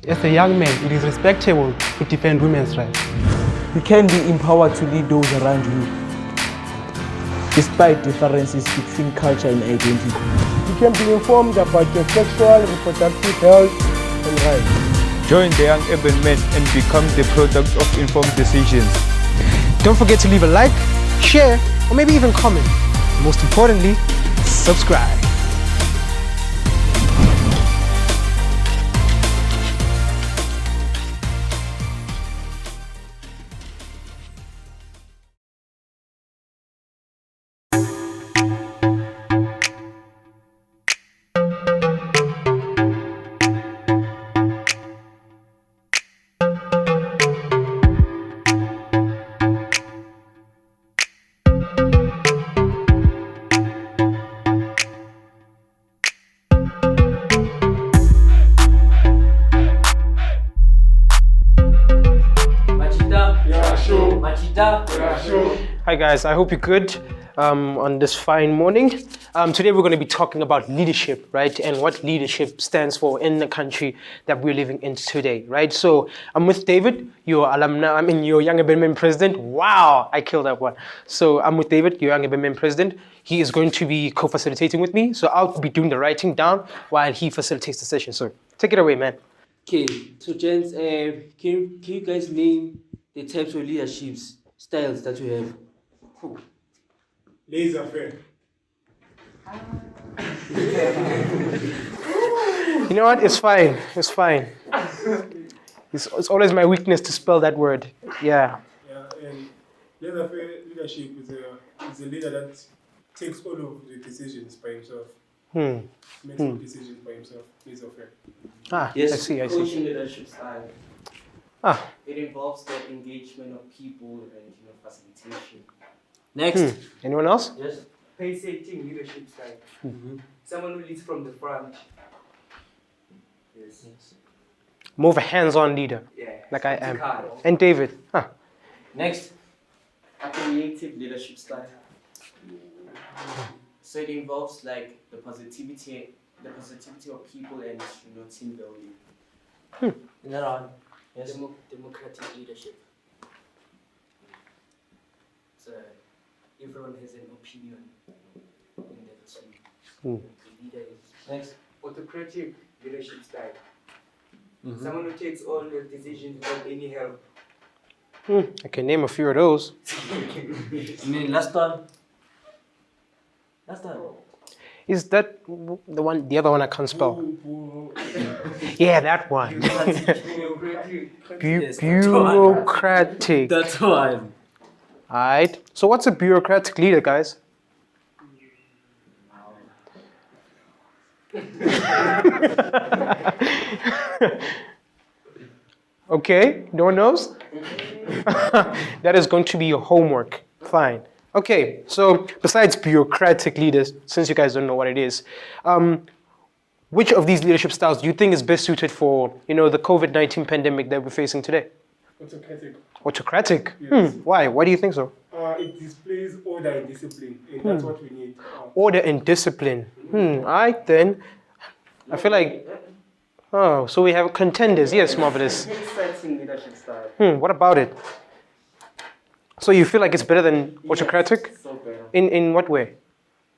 As a young man, it is respectable to defend women's rights. You can be empowered to lead those around you, despite differences between culture and identity. You can be informed about your sexual and reproductive health and rights. Join the young urban men and become the product of informed decisions. Don't forget to leave a like, share, or maybe even comment. Most importantly, subscribe. Hi guys, I hope you're good on this fine morning. Today we're going to be talking about leadership, right? And what leadership stands for in the country that we're living in today, right? So I'm with David, your alumni, your Young Urban Men president. Wow, I killed that one. So I'm with David, your Young Urban Men president. He is going to be co-facilitating with me. So I'll be doing the writing down while he facilitates the session. So take it away, man. Okay, so gents, can you guys name the types of leaderships styles that you have? Laissez-faire. You know what? It's fine. It's fine. It's always my weakness to spell that word. Yeah. Yeah, and laissez-faire leadership is a leader that takes all of the decisions by himself. Makes all decisions by himself. Laissez-faire. Yes, I see. Coaching leadership style. It involves the engagement of people and facilitation. Next. Anyone else? Yes. Pace-setting leadership style. Someone who leads from the front. Yes. More of a hands-on leader, Yeah. like I am. Ricardo. And David. Next. A creative leadership style. So it involves like the positivity of people and team building. Another one. Yes. Democratic leadership. So everyone has an opinion in that team. The leader is Next. autocratic leadership style. Someone who takes all the decisions without any help. I can name a few of those. Last one. Is that the other one I can't spell? Yeah, that one. Bureaucratic. That's one. Alright. So what's a bureaucratic leader, guys? Okay, no one knows? That is going to be your homework. Fine. Okay, so besides bureaucratic leaders, since you guys don't know what it is, which of these leadership styles do you think is best suited for, the COVID-19 pandemic that we're facing today? Autocratic. Autocratic? Yes. Why? Why do you think so? It displays order and discipline, and that's what we need. Order and discipline. Alright then. I feel like, so we have contenders. Yes, marvelous. Pace-setting leadership style. What about it? So you feel like it's better than autocratic? Yes, so better. In what way?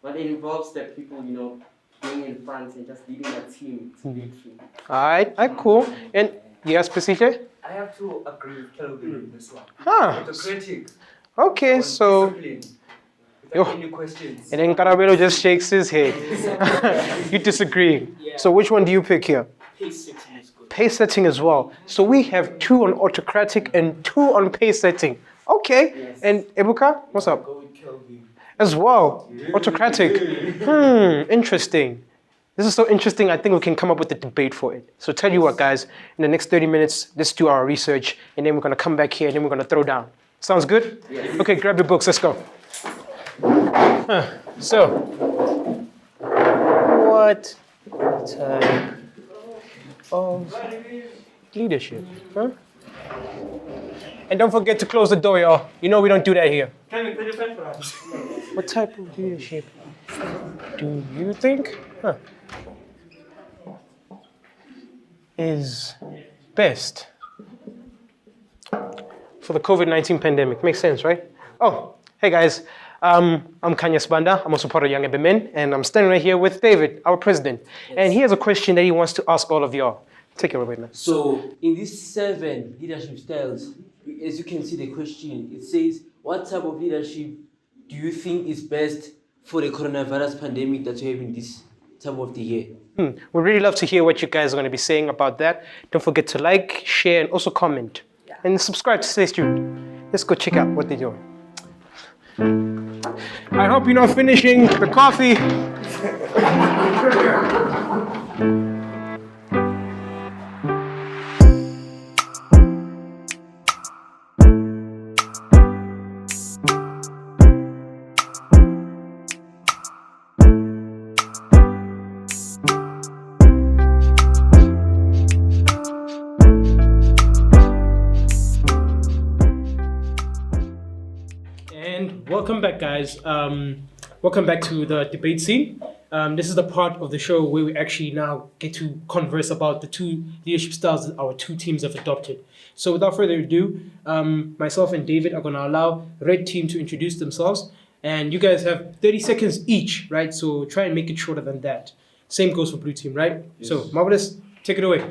But it involves the people, being in front and just leading a team to victory. Alright, cool. And yes, Pesite? I have to agree with Kelvin in this one. Autocratic. Okay, so. Discipline. Without any questions. And then Carabello just shakes his head. You disagree. Yeah. So which one do you pick here? Pace-setting is good. Pace setting as well. So we have 2 on autocratic and 2 on pace setting. Okay. Yes. And Ebuka, what's up? Go with Kelvin. As well. Autocratic. Interesting. This is so interesting. I think we can come up with a debate for it. So tell you what, guys, in the next 30 minutes, let's do our research, and then we're going to come back here, and then we're going to throw down. Sounds good? Yes. Okay, grab your books. Let's go. So, what type of leadership? And don't forget to close the door, y'all. We don't do that here. What type of leadership do you think is best for the COVID-19 pandemic. Makes sense, right? Oh, hey guys. I'm Kanya Sbanda. I'm also part of Young Ebe Men, and I'm standing right here with David, our president. And he has a question that he wants to ask all of y'all. Take it away, man. So, in these 7 leadership styles, as you can see the question, it says, what type of leadership do you think is best for the coronavirus pandemic that you have in this time of the year? We'd really love to hear what you guys are going to be saying about that. Don't forget to like, share, and also comment. And subscribe to Stay Tuned. Let's go check out what they're doing. I hope you're not finishing the coffee. And welcome back, guys. Welcome back to the debate scene. This is the part of the show where we actually now get to converse about the 2 leadership styles that our 2 teams have adopted. So without further ado, myself and David are going to allow red team to introduce themselves. And you guys have 30 seconds each, right? So try and make it shorter than that. Same goes for blue team, right? Yes. So Marvelous, take it away.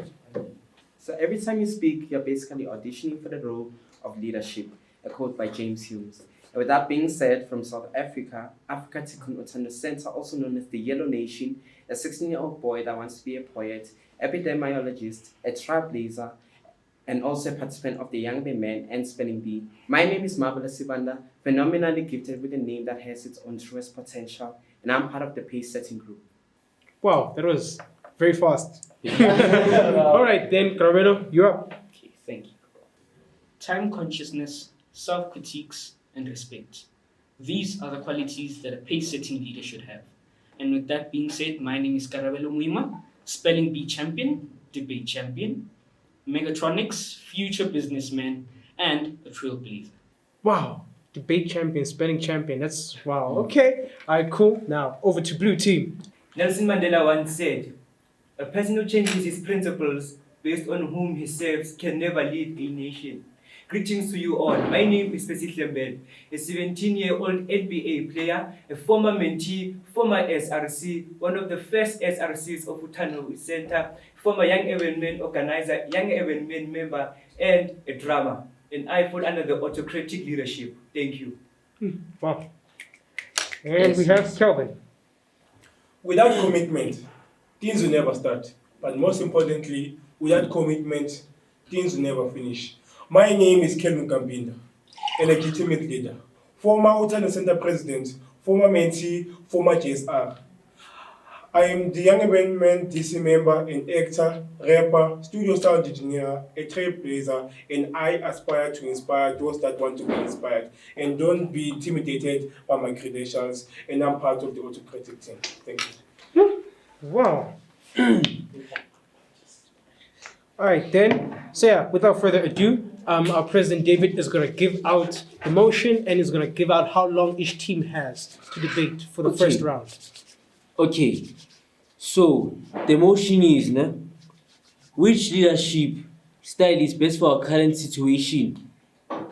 So every time you speak, you're basically auditioning for the role of leadership, a quote by James Humes. And with that being said, from South Africa, Afrika Tikkun Utano Center, also known as the Yellow Nation, a 16-year-old boy that wants to be a poet, epidemiologist, a trailblazer, and also a participant of the Young Men and Spelling Bee. My name is Marvelous Sibanda, phenomenally gifted with a name that has its own truest potential, and I'm part of the pace setting group. Wow, that was very fast. All right, then, Caramelo, you're up. Okay, thank you. Time consciousness, self-critiques, and respect. These are the qualities that a pace-setting leader should have. And with that being said, my name is Karabelo Muima, Spelling Bee champion, debate champion, Megatronics, future businessman, and a trailblazer. Wow, debate champion, spelling champion. That's wow. Okay, all right, cool. Now over to blue team. Nelson Mandela once said, "A person who changes his principles based on whom he serves can never lead a nation." Greetings to you all. My name is Percy Lembel, a 17-year-old NBA player, a former mentee, former SRC, one of the first SRCs of Utano Center, former Young Even Men organizer, Young Even Men member, and a drummer. And I fall under the autocratic leadership. Thank you. Wow. And we have Kelvin. Without commitment, things will never start. But most importantly, without commitment, things will never finish. My name is Kelvin Kambinda, a legitimate leader, former Utano Center president, former mentee, former GSR. I am the Young Men DC member and actor, rapper, studio sound engineer, a trailblazer, and I aspire to inspire those that want to be inspired. And don't be intimidated by my credentials, and I'm part of the autocratic team. Thank you. Wow. All right, then. So yeah, without further ado, our president David is going to give out the motion and is going to give out how long each team has to debate for the first round. Okay, so the motion is, which leadership style is best for our current situation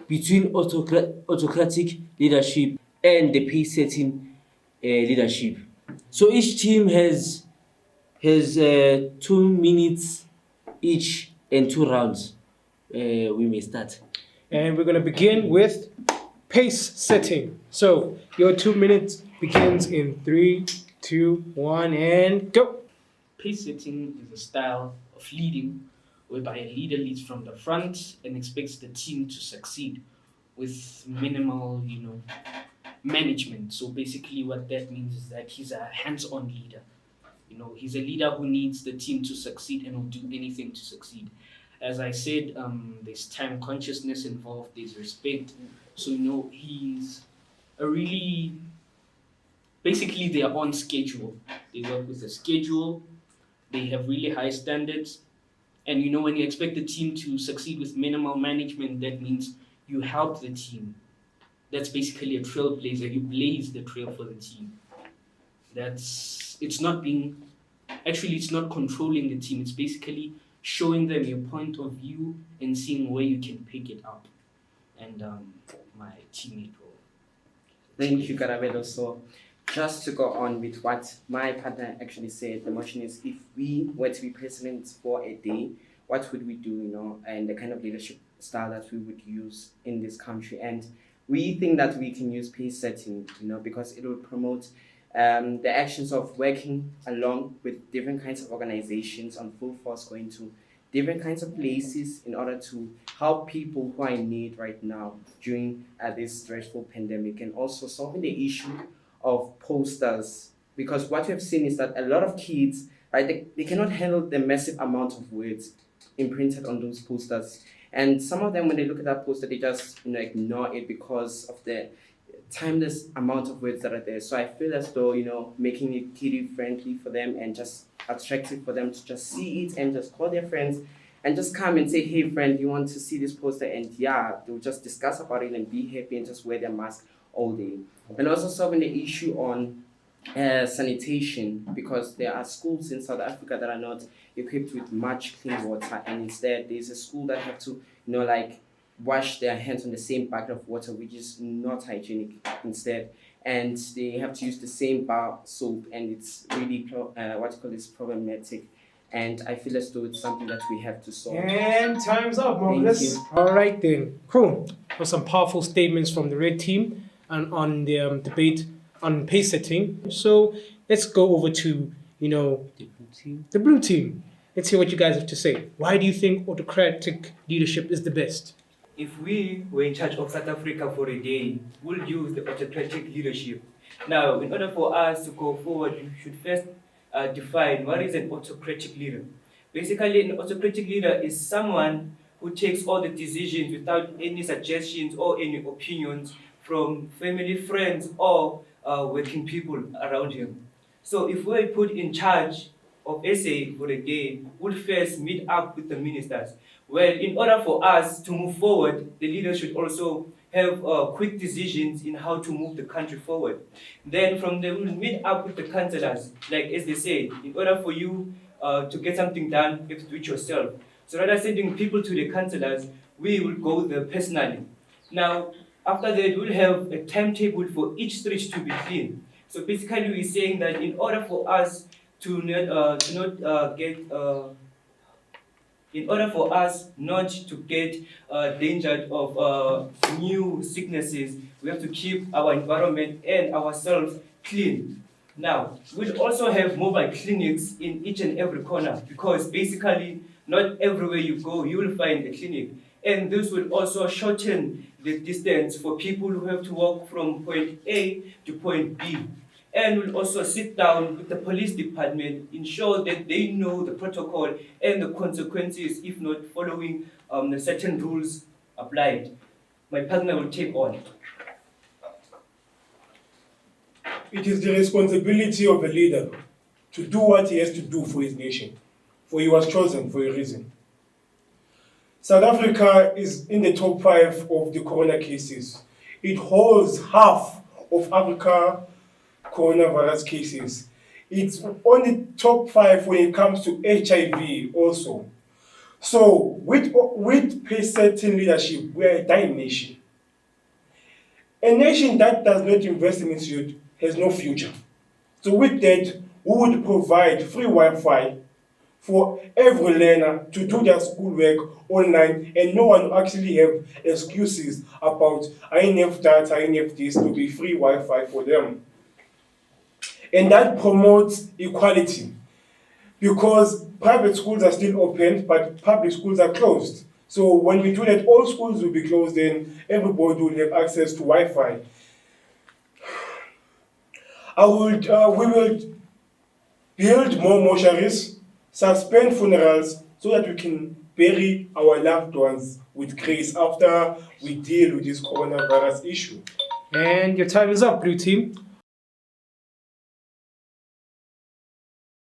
between autocratic leadership and the pace-setting leadership. So each team has 2 minutes each and 2 rounds. We may start. And we're going to begin with pace setting. So your 2 minutes begins in 3, 2, 1, and go. Pace setting is a style of leading whereby a leader leads from the front and expects the team to succeed with minimal, management. So basically what that means is that he's a hands-on leader. He's a leader who needs the team to succeed and will do anything to succeed. As I said, there's time consciousness involved, there's respect. So, he's a really, basically they are on schedule. They work with a schedule, they have really high standards. And when you expect the team to succeed with minimal management, that means you help the team. That's basically a trailblazer. You blaze the trail for the team. It's not controlling the team. It's basically showing them your point of view and seeing where you can pick it up. And my teammate will. Thank you, Karabelo. So, just to go on with what my partner actually said, the motion is if we were to be president for a day, what would we do, and the kind of leadership style that we would use in this country. And we think that we can use pace setting, because it will promote the actions of working along with different kinds of organizations on full force, going to different kinds of places in order to help people who are in need right now during this stressful pandemic, and also solving the issue of posters, because what we have seen is that a lot of kids, right, they cannot handle the massive amount of words imprinted on those posters, and some of them, when they look at that poster, they just ignore it because of the timeless amount of words that are there. So I feel as though making it kiddie friendly for them and just attractive for them to just see it and just call their friends and just come and say, hey friend, you want to see this poster? And they'll just discuss about it and be happy and just wear their mask all day. And also solving the issue on sanitation, because there are schools in South Africa that are not equipped with much clean water, and instead there's a school that have to wash their hands on the same bucket of water, which is not hygienic instead, and they have to use the same bar soap, and it's really problematic. And I feel as though it's something that we have to solve. And time's up, Thank Marvelous. you. All right then, cool. For some powerful statements from the red team and on the debate on pace setting. So let's go over to the blue team. Let's hear what you guys have to say. Why do you think autocratic leadership is the best? If we were in charge of South Africa for a day, we'll use the autocratic leadership. Now, in order for us to go forward, we should first define what is an autocratic leader. Basically, an autocratic leader is someone who takes all the decisions without any suggestions or any opinions from family, friends, or working people around him. So if we're put in charge of SA for a day, we'll first meet up with the ministers. Well, in order for us to move forward, the leaders should also have quick decisions in how to move the country forward. Then from there, we'll meet up with the councillors. Like as they say, in order for you to get something done, you have to do it yourself. So rather than sending people to the councillors, we will go there personally. Now, after that, we'll have a timetable for each street to be clean. So basically, we're saying that in order for us not to get endangered of new sicknesses, we have to keep our environment and ourselves clean. Now, we'll also have mobile clinics in each and every corner, because basically, not everywhere you go, you will find a clinic. And this will also shorten the distance for people who have to walk from point A to point B. And we'll also sit down with the police department, ensure that they know the protocol and the consequences if not following the certain rules applied. My partner will take on. It is the responsibility of a leader to do what he has to do for his nation, for he was chosen for a reason. South Africa is in the top 5 of the corona cases. It holds half of Africa coronavirus cases. It's on the top 5 when it comes to HIV also. So with pace-setting leadership, we are a dying nation. A nation that does not invest in its youth has no future. So with that, we would provide free Wi-Fi for every learner to do their schoolwork online, and no one will actually have excuses about I have that, I have this, to be free Wi-Fi for them. And that promotes equality, because private schools are still open, but public schools are closed. So when we do that, all schools will be closed and everybody will have access to Wi-Fi. We will build more mortuaries, suspend funerals, so that we can bury our loved ones with grace after we deal with this coronavirus issue. And your time is up, blue team.